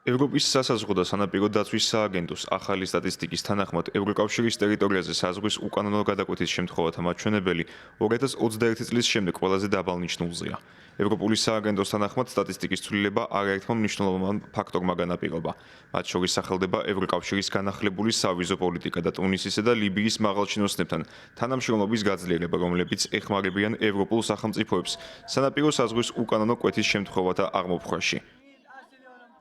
ევროპის სასაზღვრო და სანაპირო დაცვის სააგენტოს ახალი სტატისტიკის თანახმად, ევროკავშირის ტერიტორიაზე საზღვრის უკანონო გადაკვეთის შემთხვევათა მაჩვენებელი 2021 წლის შემდეგ ყველაზე დაბალ ნიშნულზეა. ევროპული სააგენტოს თანახმად, სტატისტიკის ცვლილება არაერთმა მნიშვნელოვან ფაქტორმა განაპირობა. მათ შორის სახელდება ევროკავშირის განახლებული სავიზო პოლიტიკა და ტუნისისა და ლიბიის მაღალჩინოსნებთან თანამშრომლობის გაძლიერება, რომლებიც ეხმარებიან ევროპულ სახელმწიფოებს სანაპირო საზღვრის უკანონო კვეთის შემთხვევათა აღმოფხვაში.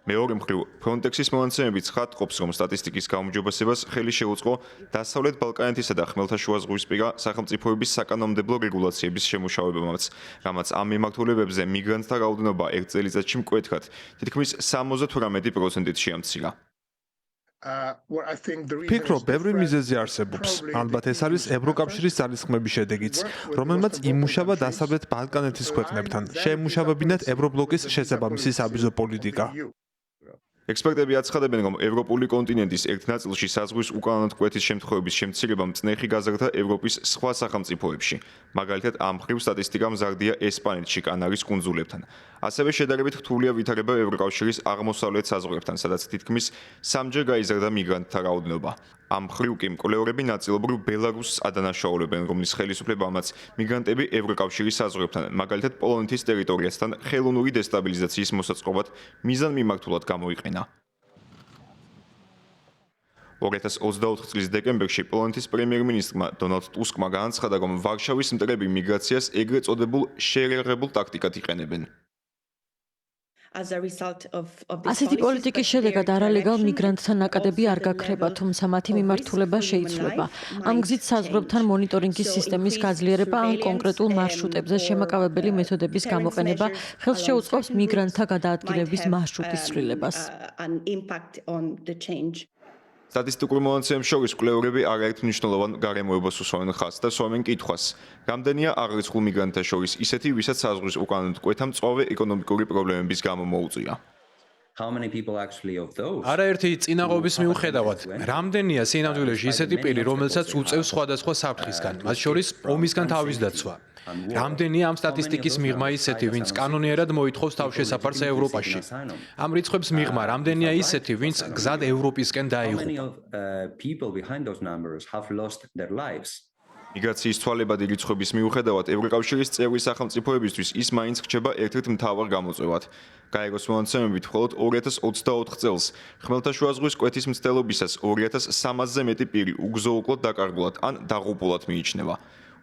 მეორე მხრივ, Frontex-ის მონაცემებით ცხადყოფს, რომ სტატისტიკის გაუმჯობესებას ხელი შეუწყო დასავლეთ ბალკანეთისა და ხმელთაშუაზღვისპირა სახელმწიფოების საკანონმდებლო რეგულაციების შემუშავებამაც, რამაც ამ მიმართულებებზე მიგრანტთა რაოდენობა ერთ წელიწადში მკვეთრად თითქმის 78%-ით შეამცირა. Ფიქრობ, ბევრი მიზეზი არსებობს. ალბათ ეს არის ევროკავშირის ძალისხმების შედეგიც, რომელმაც იმუშავა დასავლეთ ბალკანეთის ქვეყნებთან, შეემუშავებინათ ევრობლოკის შესაბამისი სავიზო პოლიტიკა. ექსპერტები აცხადებენ, რომ ევროპული კონტინენტის ერთ ნაწილში საზღვრის უკანონოდ კვეთის შემთხვევების შემცირება მწნეხი გაზრდა ევროპის სხვა სახელმწიფოებში. მაგალითად, ამ მხრივ სტატისტიკა მზარდია ესპანეთში, კანარის კუნძულებთან. ასევე შედარებით რთულია ვითარება ევროკავშირის აღმოსავლეთ საზღვრებთან, სადაც თითქმის 3-ჯერ გაიზარდა მიგრანტთა რაოდენობა. ამ მხრივ კი მკვლევარები ნაწილობრივ ბელარუსს ადანაშაულებენ, რომლის ხელისუფლებამაც მიგრანტები ევროკავშირის საზღვრებთან, მაგალითად პოლონეთის ტერიტორიასთან ხელოვნური დესტაბილიზაციის მოსაწყობად მიზანმიმართულად გამოიყენა. 2024 წლის დეკემბერში პოლონეთის პრემიერ-მინისტრმა დონალდ ტუსკმა განაცხადა, რომ ვარშავის მტრები მიგრაციას ეგრეთ წოდებულ შეერაღებულ ტაქტიკად იყენებენ. ასეთი პოლიტიკის შედეგად არალეგალ მიგრანტთა ნაკადები არ გაქრება, თუმცა მათი მიმართულება შეიცვლება. ამ გზით საზღვრებთან მონიტორინგის სისტემის გაძლიერება ან კონკრეტულ მარშრუტებზე შემაკავებელი მეთოდების გამოყენება ხელს შეუწყობს მიგრანტთა გადაადგილების მარშრუტის ცვლილებას. სტატისტიკურ მონაცემებს შორის კვლევარები არაერთ მნიშვნელოვან გარემოებას უსვამენ ხაზს და სვამენ კითხვას. რამდენია აღრიცხულ მიგრანტთა შორის ისეთი, ვისაც საზღვრის უკანონოდ კვეთა მწვავე ეკონომიკური პრობლემების გამო მოუწია. არაერთი წინაღობის მიუხედავად, რამდენია სინამდვილეში ისეთი პირი, რომელსაც უწევს სხვადასხვა საფრთხისგან, მათ შორის ომისგან თავის დაცვა. რამდენია ამ სტატისტიკის მიღმა ისეთი, ვინც კანონიერად მოითხოვს თავშესაფარს ევროპაში. ამ რიცხვებს მიღმა რამდენია ისეთი, ვინც გზად ევროპისკენ დაიღუპა. მიგრაციის თვალებადი რიცხვების მიუხედავად, ევროკავშირის წევრი სახელმწიფოებისთვის ის მაინც რჩება ერთ-ერთ მთავარ გამოწვევად. გაეროს მონაცემებით, მხოლოდ 2024 წელს ხმელთაშუა ზღვის კვეთის მცდელობისას 2300-ზე მეტი პირი უგზო-უკლოდ დაკარგულად ან დაღუპულად მიიჩნევა.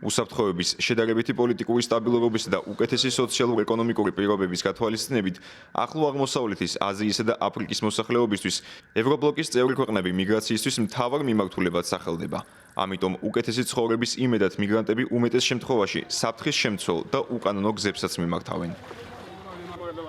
უსაფრთხოების, შედარებითი პოლიტიკური სტაბილურობისა და უკეთესი სოციალურ-ეკონომიკური პირობების გათვალისწინებით, ახლო აღმოსავლეთის, აზიისა და აფრიკის მოსახლეობისთვის ევრობლოკის წევრი ქვეყნები მიგრაციისთვის მთავარ მიმართულებად სახელდება. ამიტომ უკეთესი ცხოვრების იმედად მიგრანტები უმეტეს შემთხვევაში საფრთხის შემცველ და უკანონო გზებსაც მიმართავენ.